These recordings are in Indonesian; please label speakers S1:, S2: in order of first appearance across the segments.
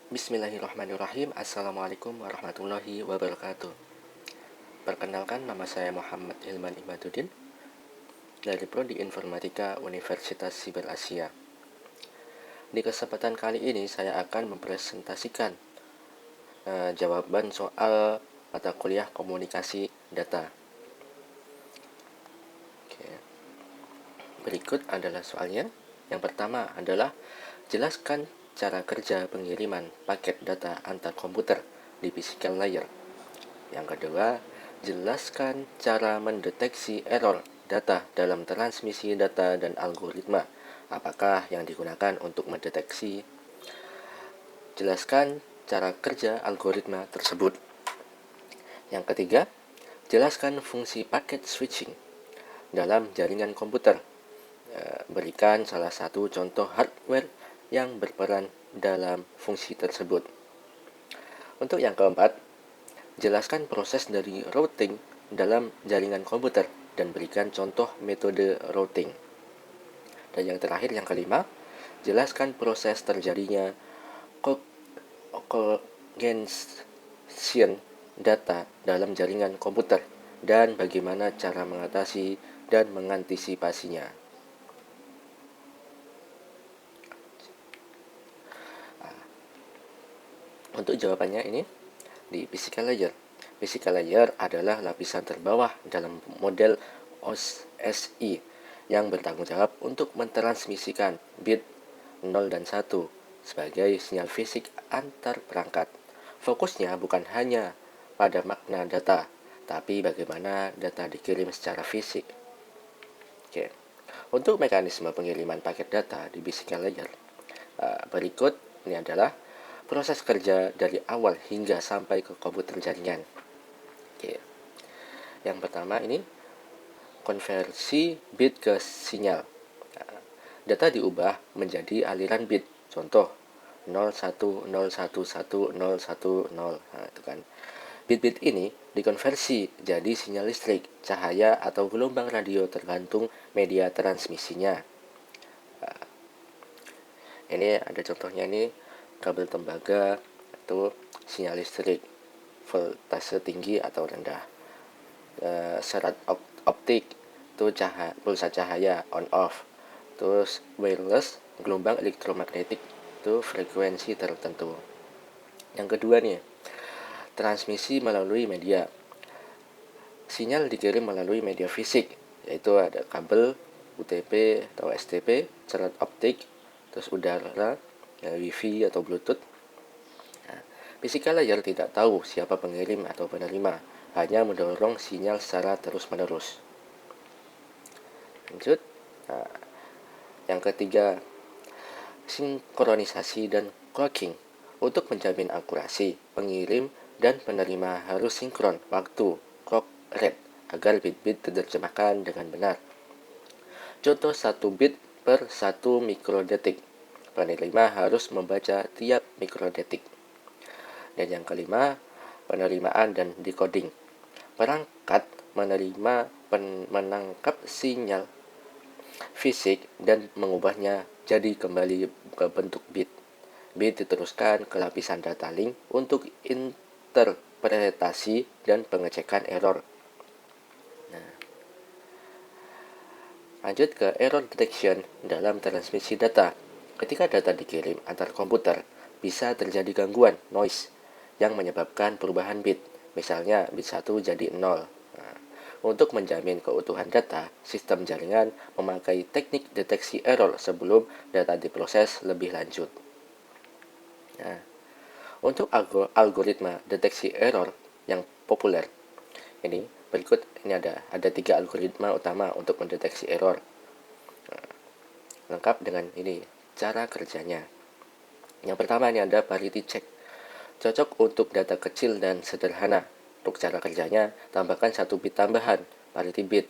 S1: Bismillahirrahmanirrahim. Assalamualaikum warahmatullahi wabarakatuh. Perkenalkan, nama saya Muhammad Hilman Imaduddin dari Prodi Informatika Universitas Siber Asia. Di kesempatan kali ini saya akan mempresentasikan jawaban soal mata kuliah komunikasi data. Oke. Berikut adalah soalnya. Yang pertama adalah jelaskan cara kerja pengiriman paket data antar komputer di physical layer. Yang kedua, jelaskan cara mendeteksi error data dalam transmisi data dan algoritma. Apakah yang digunakan untuk mendeteksi? Jelaskan cara kerja algoritma tersebut. Yang ketiga, jelaskan fungsi paket switching dalam jaringan komputer. Berikan salah satu contoh hardware yang berperan dalam fungsi tersebut. Untuk yang keempat, jelaskan proses dari routing dalam jaringan komputer dan berikan contoh metode routing. Dan yang terakhir, yang kelima, jelaskan proses terjadinya coagulation data dalam jaringan komputer dan bagaimana cara mengatasi dan mengantisipasinya. Untuk jawabannya ini di physical layer. Physical layer adalah lapisan terbawah dalam model OSI yang bertanggung jawab untuk mentransmisikan bit 0 dan 1 sebagai sinyal fisik antar perangkat. Fokusnya bukan hanya pada makna data, tapi bagaimana data dikirim secara fisik. Oke. Untuk mekanisme pengiriman paket data di physical layer, berikut ini adalah proses kerja dari awal hingga sampai ke komputer jaringan. Oke. Yang pertama ini konversi bit ke sinyal. Data diubah menjadi aliran bit. Contoh 01011010. Nah, itu kan. Bit-bit ini dikonversi jadi sinyal listrik, cahaya atau gelombang radio tergantung media transmisinya. Ini ada contohnya, ini kabel tembaga atau sinyal listrik, voltase tinggi atau rendah. Serat optik itu pulsa cahaya on off. Terus wireless, gelombang elektromagnetik itu frekuensi tertentu. Yang kedua nih, transmisi melalui media. Sinyal dikirim melalui media fisik, yaitu ada kabel, UTP atau STP, serat optik, terus udara, Wi-Fi atau Bluetooth. Physical layer tidak tahu siapa pengirim atau penerima, hanya mendorong sinyal secara terus-menerus. Lanjut. Yang ketiga, sinkronisasi dan clocking. Untuk menjamin akurasi, pengirim dan penerima harus sinkron waktu clock rate agar bit-bit diterjemahkan dengan benar. Contoh 1 bit per 1 mikrodetik. Penerima harus membaca tiap mikrodetik. Dan yang kelima, penerimaan dan decoding. Perangkat menangkap sinyal fisik dan mengubahnya jadi kembali ke bentuk bit. Bit diteruskan ke lapisan data link untuk interpretasi dan pengecekan error. Lanjut ke error detection dalam transmisi data. Ketika data dikirim antar komputer, bisa terjadi gangguan noise yang menyebabkan perubahan bit. Misalnya bit 1 jadi 0. Untuk menjamin keutuhan data, sistem jaringan memakai teknik deteksi error sebelum data diproses lebih lanjut. Nah, untuk algoritma deteksi error yang populer, ini berikut ini ada 3 algoritma utama untuk mendeteksi error. Lengkap dengan ini cara kerjanya. Yang pertama ini ada parity check. Cocok untuk data kecil dan sederhana. Untuk cara kerjanya, tambahkan 1 bit tambahan, parity bit.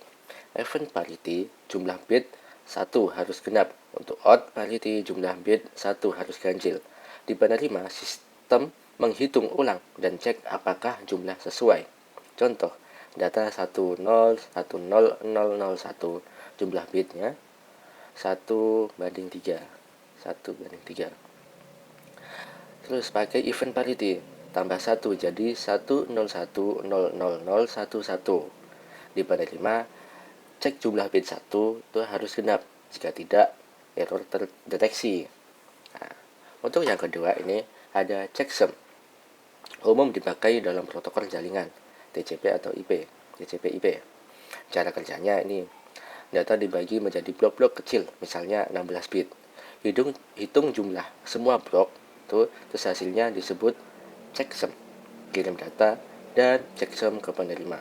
S1: Even parity, jumlah bit 1 harus genap. Untuk odd parity, jumlah bit 1 harus ganjil. Di penerima, sistem menghitung ulang dan cek apakah jumlah sesuai. Contoh, data 101001, jumlah bitnya 1/3. Terus pakai event parity, tambah 1 jadi 101000011. Di penerima, cek jumlah bit 1 itu harus genap. Jika tidak, error terdeteksi. Nah, untuk yang kedua ini ada checksum. Umum dipakai dalam protokol jaringan TCP atau IP, TCP/IP. Cara kerjanya ini, data dibagi menjadi blok-blok kecil, misalnya 16 bit. Hitung jumlah semua blok, terus hasilnya disebut checksum. Kirim data dan checksum ke penerima.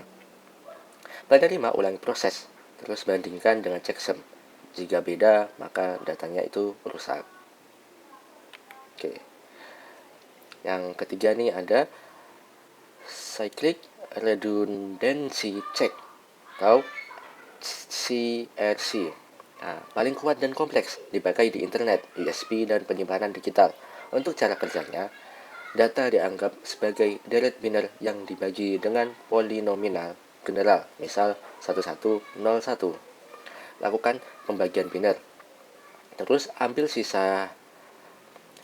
S1: Penerima ulangi proses, terus bandingkan dengan checksum. Jika beda, maka datanya itu rusak. Oke. Yang ketiga nih ada cyclic redundancy check atau CRC. Nah, paling kuat dan kompleks, dipakai di internet, USB, dan penyimpanan digital. Untuk cara kerjanya, data dianggap sebagai deret biner yang dibagi dengan polinomial general, misal 1101. Lakukan pembagian biner. Terus ambil sisa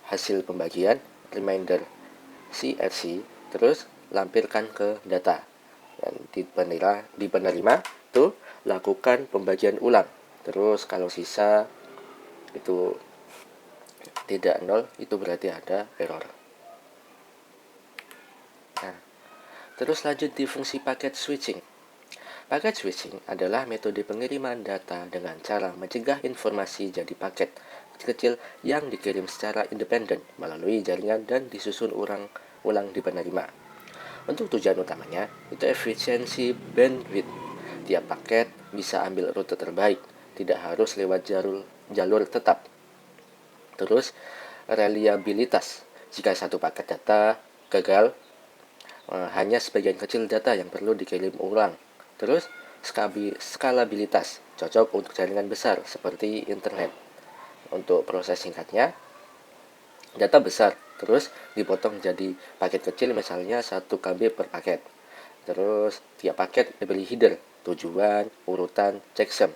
S1: hasil pembagian, reminder CRC, terus lampirkan ke data. Dan di penerima tuh lakukan pembagian ulang. Terus kalau sisa itu tidak nol, itu berarti ada error. Nah, terus lanjut di fungsi paket switching. Paket switching adalah metode pengiriman data dengan cara mencegah informasi jadi paket kecil yang dikirim secara independen melalui jaringan dan disusun ulang di penerima. Untuk tujuan utamanya, itu efisiensi bandwidth. Tiap paket bisa ambil rute terbaik, tidak harus lewat jalur tetap. Terus, reliabilitas. Jika satu paket data gagal, hanya sebagian kecil data yang perlu dikirim ulang. Terus, skalabilitas. Cocok untuk jaringan besar seperti internet. Untuk proses singkatnya, data besar terus dipotong jadi paket kecil, misalnya 1 KB per paket. Terus tiap paket diberi header, tujuan, urutan, checksum.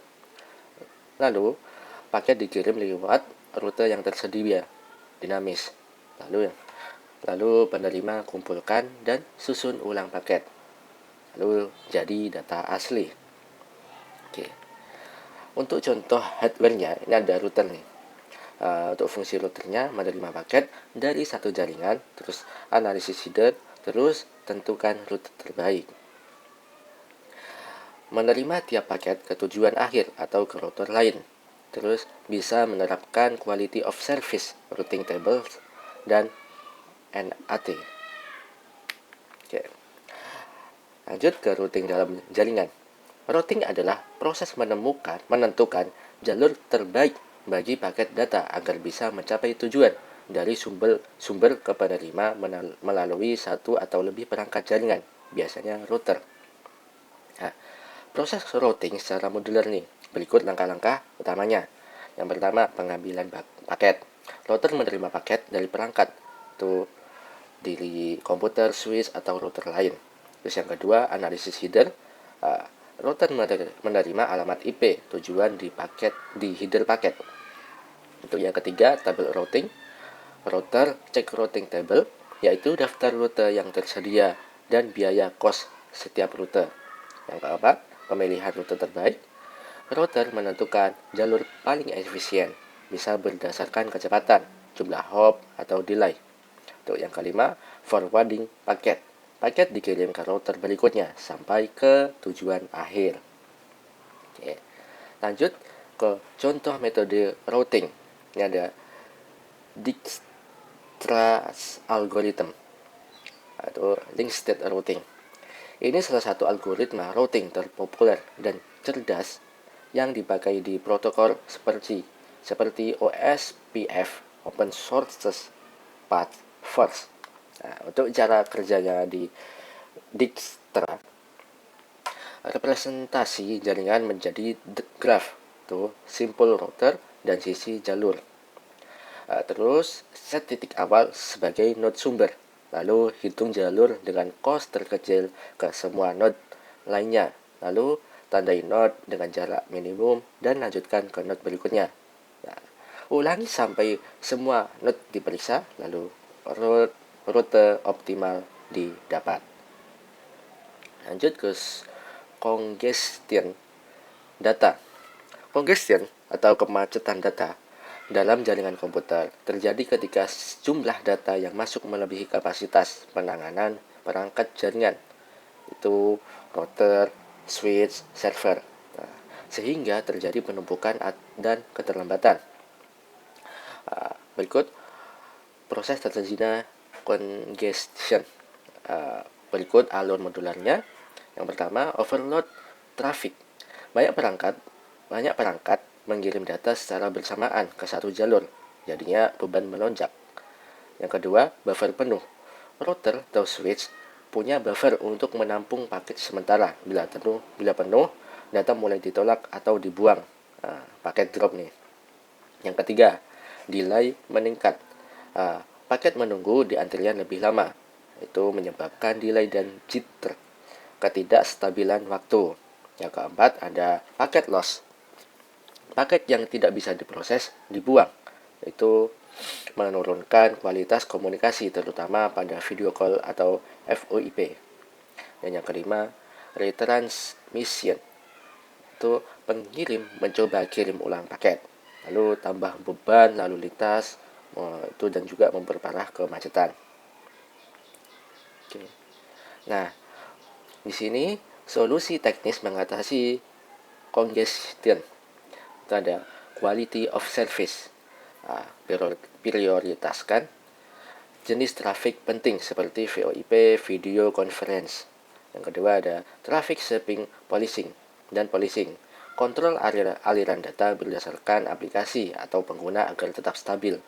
S1: Lalu paket dikirim lewat rute yang tersedia, dinamis. Lalu penerima kumpulkan dan susun ulang paket. Lalu jadi data asli. Oke. Untuk contoh hardware-nya, ini ada router nih. Untuk fungsi routernya menerima paket dari satu jaringan, terus analisis header, terus tentukan rute terbaik. Menerima tiap paket ke tujuan akhir atau ke router lain. Terus bisa menerapkan quality of service, routing tables, dan NAT. Oke. Lanjut ke routing dalam jaringan. Routing adalah proses menentukan jalur terbaik bagi paket data agar bisa mencapai tujuan dari sumber ke penerima melalui satu atau lebih perangkat jaringan, biasanya router. Nah, proses routing secara modular nih. Berikut langkah-langkah utamanya. Yang pertama, pengambilan paket. Router menerima paket dari perangkat, itu dari komputer, switch, atau router lain. Terus yang kedua, analisis header. Router menerima alamat IP tujuan di header paket. Untuk yang ketiga, tabel routing. Router cek routing table, yaitu daftar rute yang tersedia dan biaya kos setiap rute. Yang keempat, pemilihan rute terbaik. Router menentukan jalur paling efisien, bisa berdasarkan kecepatan, jumlah hop, atau delay. Untuk yang kelima, forwarding paket. Paket dikirim ke router berikutnya sampai ke tujuan akhir. Oke. Lanjut ke contoh metode routing. Ini ada Dijkstra's algorithm atau link state routing. Ini salah satu algoritma routing terpopuler dan cerdas yang dipakai di protokol seperti OSPF, Open Source Path First. Nah, untuk cara kerjanya di Dijkstra, representasi jaringan menjadi graph, tuh simple router dan sisi jalur. Terus set titik awal sebagai node sumber, lalu hitung jalur dengan cost terkecil ke semua node lainnya, lalu tandai node dengan jarak minimum dan lanjutkan ke node berikutnya. Nah, ulangi sampai semua node diperiksa, lalu rute optimal didapat. Lanjut ke congestion data. Congestion atau kemacetan data dalam jaringan komputer terjadi ketika jumlah data yang masuk melebihi kapasitas penanganan perangkat jaringan, itu router, switch, server. Nah, sehingga terjadi penumpukan dan keterlambatan. Berikut proses terjadinya congestion. Berikut alur modularnya. Yang pertama, overload traffic. Banyak perangkat mengirim data secara bersamaan ke satu jalur, jadinya beban melonjak. Yang kedua, buffer penuh. Router atau switch punya buffer untuk menampung paket sementara. Bila penuh, data mulai ditolak atau dibuang. Paket drop nih. Yang ketiga, delay meningkat. Paket menunggu di antrian lebih lama. Itu menyebabkan delay dan jitter, ketidakstabilan waktu. Yang keempat, ada paket loss. Paket yang tidak bisa diproses dibuang. Itu menurunkan kualitas komunikasi, terutama pada video call atau VoIP. Dan yang kelima, retransmission. Itu pengirim mencoba kirim ulang paket, lalu tambah beban lalu lintas, itu dan juga memperparah kemacetan. Oke. Nah, di sini solusi teknis mengatasi congestion itu ada quality of service. Prioritaskan jenis traffic penting seperti VoIP, video conference. Yang kedua ada traffic shaping policing dan policing. Kontrol aliran data berdasarkan aplikasi atau pengguna agar tetap stabil.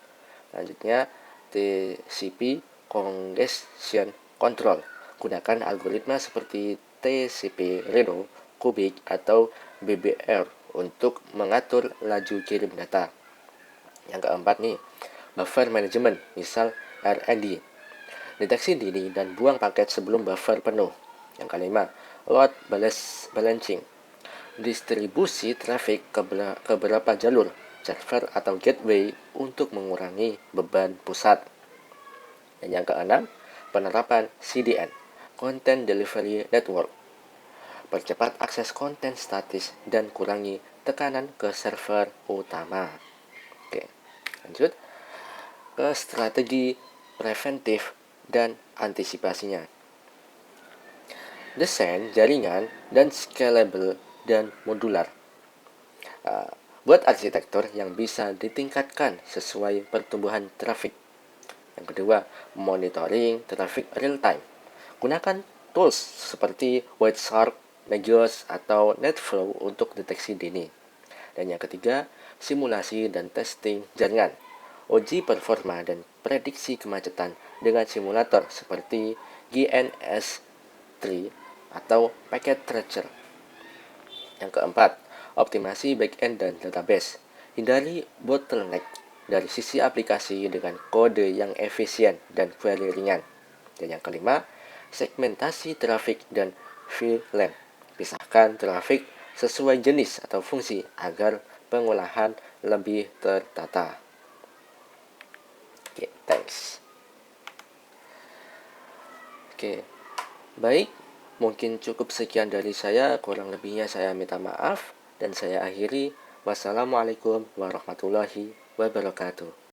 S1: Selanjutnya TCP congestion control. Gunakan algoritma seperti TCP Reno, Kubik, atau BBR untuk mengatur laju kirim data. Yang keempat nih, buffer management, misal RND. Deteksi dini dan buang paket sebelum buffer penuh. Yang kelima, load balancing. Distribusi traffic ke beberapa jalur, server atau gateway untuk mengurangi beban pusat. Dan yang keenam, penerapan CDN, Content Delivery Network. Percepat akses konten statis dan kurangi tekanan ke server utama. Oke, lanjut ke strategi preventif dan antisipasinya. Desain jaringan dan scalable dan modular. Buat arsitektur yang bisa ditingkatkan sesuai pertumbuhan traffic. Yang kedua, monitoring traffic real time. Gunakan tools seperti Wireshark, Nagios, atau NetFlow untuk deteksi dini. Dan yang ketiga, simulasi dan testing jaringan. Uji performa dan prediksi kemacetan dengan simulator seperti GNS3 atau Packet Tracer. Yang keempat, optimasi backend dan database. Hindari bottleneck dari sisi aplikasi dengan kode yang efisien dan query ringan. Dan yang kelima, segmentasi traffic dan VLAN. Pisahkan traffic sesuai jenis atau fungsi agar pengolahan lebih tertata. Oke, thanks. Oke, baik. Mungkin cukup sekian dari saya. Kurang lebihnya saya minta maaf. Dan saya akhiri. Wassalamualaikum warahmatullahi wabarakatuh.